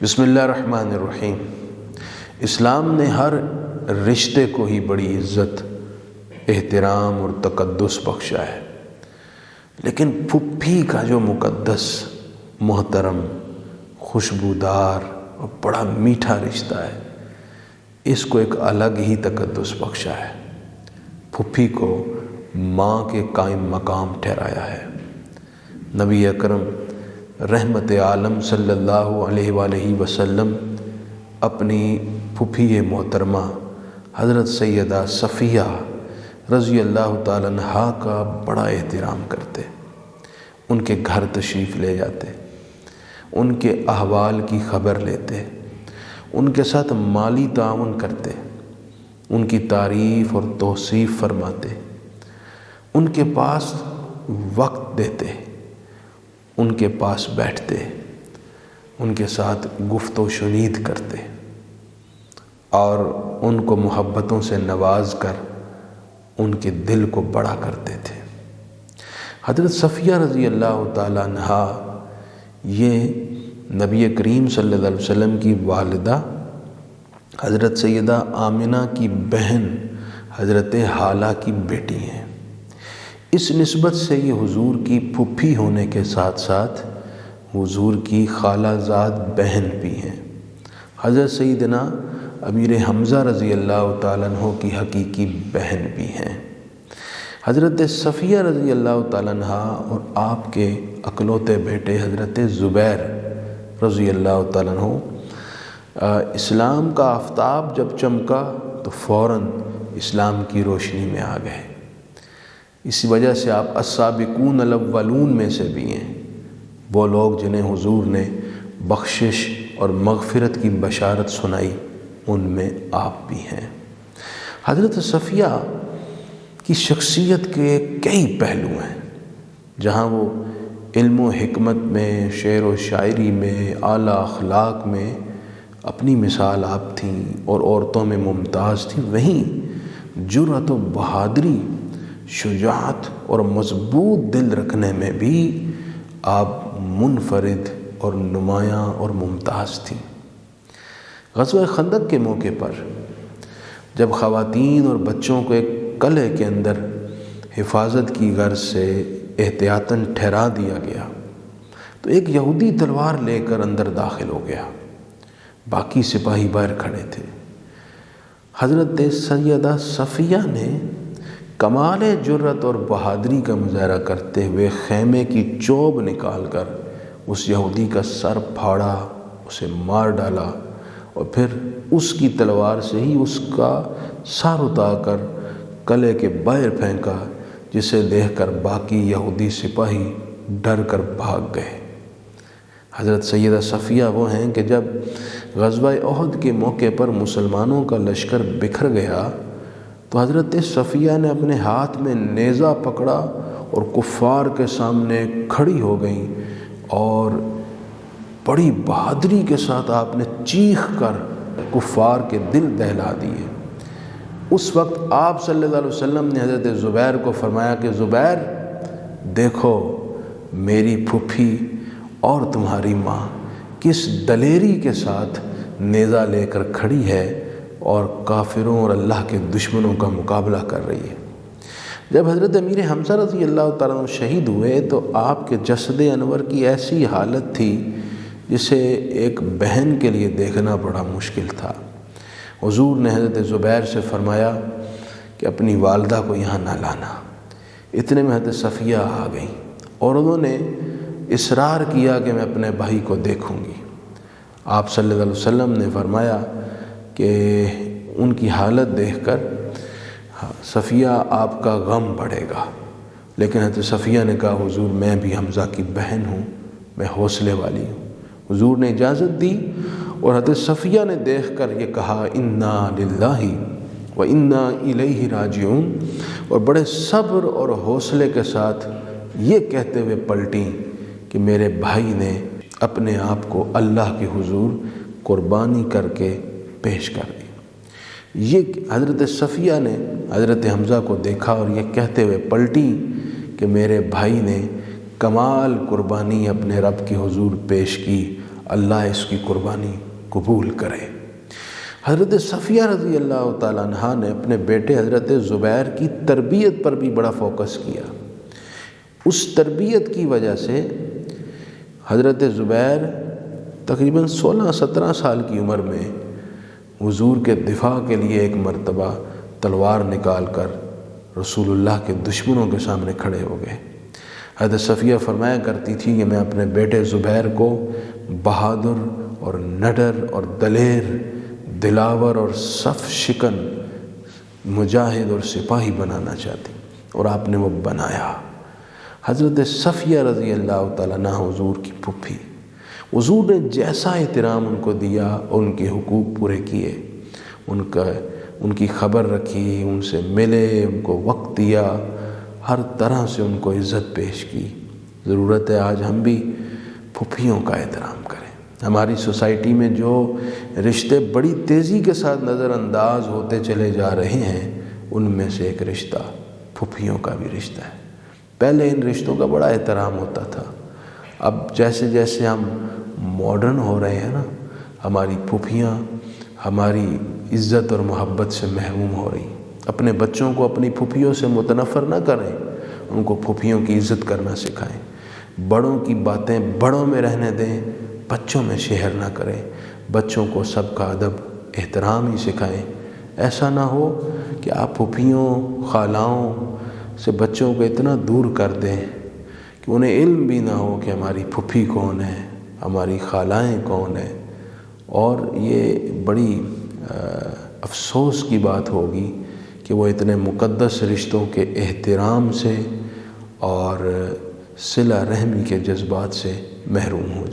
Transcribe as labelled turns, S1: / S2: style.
S1: بسم اللہ الرحمن الرحیم۔ اسلام نے ہر رشتے کو ہی بڑی عزت، احترام اور تقدس بخشا ہے، لیکن پھپھی کا جو مقدس، محترم، خوشبودار اور بڑا میٹھا رشتہ ہے، اس کو ایک الگ ہی تقدس بخشا ہے۔ پھپھی کو ماں کے قائم مقام ٹھہرایا ہے۔ نبی اکرم رحمت عالم صلی اللہ علیہ وآلہ وسلم اپنی پھپھی محترمہ حضرت سیدہ صفیہ رضی اللہ تعالیٰ عنہا کا بڑا احترام کرتے، ان کے گھر تشریف لے جاتے، ان کے احوال کی خبر لیتے، ان کے ساتھ مالی تعاون کرتے، ان کی تعریف اور توصیف فرماتے، ان کے پاس وقت دیتے، ان کے پاس بیٹھتے، ان کے ساتھ گفت و شنید کرتے اور ان کو محبتوں سے نواز کر ان کے دل کو بڑا کرتے تھے۔ حضرت صفیہ رضی اللہ تعالیٰ عنہا یہ نبی کریم صلی اللہ علیہ وسلم کی والدہ حضرت سیدہ آمنہ کی بہن حضرت ہالہ کی بیٹی ہیں۔ اس نسبت سے یہ حضور کی پھپھی ہونے کے ساتھ ساتھ حضور کی خالہ زاد بہن بھی ہیں۔ حضرت سیدنا امیر حمزہ رضی اللہ تعالیٰ عنہ کی حقیقی بہن بھی ہیں۔ حضرت صفیہ رضی اللہ تعالیٰ عنہ اور آپ کے اکلوتے بیٹے حضرت زبیر رضی اللہ تعالیٰ عنہ اسلام کا آفتاب جب چمکا تو فوراً اسلام کی روشنی میں آ گئے۔ اسی وجہ سے آپ السابقون الاولون میں سے بھی ہیں، وہ لوگ جنہیں حضور نے بخشش اور مغفرت کی بشارت سنائی، ان میں آپ بھی ہیں۔ حضرت صفیہ کی شخصیت کے کئی پہلو ہیں، جہاں وہ علم و حکمت میں، شعر و شاعری میں، اعلیٰ اخلاق میں اپنی مثال آپ تھیں اور عورتوں میں ممتاز تھیں، وہیں جرأت و بہادری، شجاعت اور مضبوط دل رکھنے میں بھی آپ منفرد اور نمایاں اور ممتاز تھیں۔ غزوہ خندق کے موقع پر جب خواتین اور بچوں کو ایک قلعے کے اندر حفاظت کی غرض سے احتیاطاً ٹھہرا دیا گیا تو ایک یہودی تلوار لے کر اندر داخل ہو گیا، باقی سپاہی باہر کھڑے تھے۔ حضرت سیدہ صفیہ نے کمال جرأت اور بہادری کا مظاہرہ کرتے ہوئے خیمے کی چوب نکال کر اس یہودی کا سر پھاڑا، اسے مار ڈالا اور پھر اس کی تلوار سے ہی اس کا سر اٹھا کر قلعے کے باہر پھینکا، جسے دیکھ کر باقی یہودی سپاہی ڈر کر بھاگ گئے۔ حضرت سیدہ صفیہ وہ ہیں کہ جب غزوہ احد کے موقع پر مسلمانوں کا لشکر بکھر گیا تو حضرت صفیہ نے اپنے ہاتھ میں نیزہ پکڑا اور کفار کے سامنے کھڑی ہو گئیں اور بڑی بہادری کے ساتھ آپ نے چیخ کر کفار کے دل دہلا دیے۔ اس وقت آپ صلی اللہ علیہ وسلم نے حضرت زبیر کو فرمایا کہ زبیر دیکھو، میری پھپھی اور تمہاری ماں کس دلیری کے ساتھ نیزہ لے کر کھڑی ہے اور کافروں اور اللہ کے دشمنوں کا مقابلہ کر رہی ہے۔ جب حضرت امیر حمزہ رضی اللہ تعالیٰ عنہ شہید ہوئے تو آپ کے جسد انور کی ایسی حالت تھی جسے ایک بہن کے لیے دیکھنا بڑا مشکل تھا۔ حضور نے حضرت زبیر سے فرمایا کہ اپنی والدہ کو یہاں نہ لانا۔ اتنے میں حضرت صفیہ آ گئیں اور انہوں نے اصرار کیا کہ میں اپنے بھائی کو دیکھوں گی۔ آپ صلی اللہ علیہ وسلم نے فرمایا کہ ان کی حالت دیکھ کر صفیہ آپ کا غم بڑھے گا، لیکن حضرت صفیہ نے کہا حضور میں بھی حمزہ کی بہن ہوں، میں حوصلے والی ہوں۔ حضور نے اجازت دی اور حضرت صفیہ نے دیکھ کر یہ کہا انا للہ و انا الیہ راجعون، اور بڑے صبر اور حوصلے کے ساتھ یہ کہتے ہوئے پلٹیں کہ میرے بھائی نے اپنے آپ کو اللہ کے حضور قربانی کر کے پیش کر دی۔ یہ حضرت صفیہ نے حضرت حمزہ کو دیکھا اور یہ کہتے ہوئے پلٹی کہ میرے بھائی نے کمال قربانی اپنے رب کے حضور پیش کی، اللہ اس کی قربانی قبول کرے۔ حضرت صفیہ رضی اللہ تعالیٰ عنہ نے اپنے بیٹے حضرت زبیر کی تربیت پر بھی بڑا فوکس کیا۔ اس تربیت کی وجہ سے حضرت زبیر تقریباً 16-17 سال کی عمر میں حضور کے دفاع کے لیے ایک مرتبہ تلوار نکال کر رسول اللہ کے دشمنوں کے سامنے کھڑے ہو گئے۔ حضرت صفیہ فرمایا کرتی تھی کہ میں اپنے بیٹے زبیر کو بہادر اور نڈر اور دلیر، دلاور اور صف شکن مجاہد اور سپاہی بنانا چاہتی، اور آپ نے وہ بنایا۔ حضرت صفیہ رضی اللہ تعالیٰ عنہ حضور کی پھپھی، حضور نے جیسا احترام ان کو دیا، ان کے حقوق پورے کیے، ان کی خبر رکھی، ان سے ملے، ان کو وقت دیا، ہر طرح سے ان کو عزت پیش کی۔ ضرورت ہے آج ہم بھی پھپھیوں کا احترام کریں۔ ہماری سوسائٹی میں جو رشتے بڑی تیزی کے ساتھ نظر انداز ہوتے چلے جا رہے ہیں، ان میں سے ایک رشتہ پھپھیوں کا بھی رشتہ ہے۔ پہلے ان رشتوں کا بڑا احترام ہوتا تھا، اب جیسے جیسے ہم ماڈرن ہو رہے ہیں نا، ہماری پھپھیاں ہماری عزت اور محبت سے محروم ہو رہی۔ اپنے بچوں کو اپنی پھپھیوں سے متنفر نہ کریں، ان کو پھپھیوں کی عزت کرنا سکھائیں۔ بڑوں کی باتیں بڑوں میں رہنے دیں، بچوں میں شہر نہ کریں۔ بچوں کو سب کا ادب احترام ہی سکھائیں۔ ایسا نہ ہو کہ آپ پھپھیوں خالاؤں سے بچوں کو اتنا دور کر دیں کہ انہیں علم بھی نہ ہو کہ ہماری پھپھی کون ہے، ہماری خالائیں کون ہیں۔ اور یہ بڑی افسوس کی بات ہوگی کہ وہ اتنے مقدس رشتوں کے احترام سے اور صلہ رحمی کے جذبات سے محروم ہو جائیں۔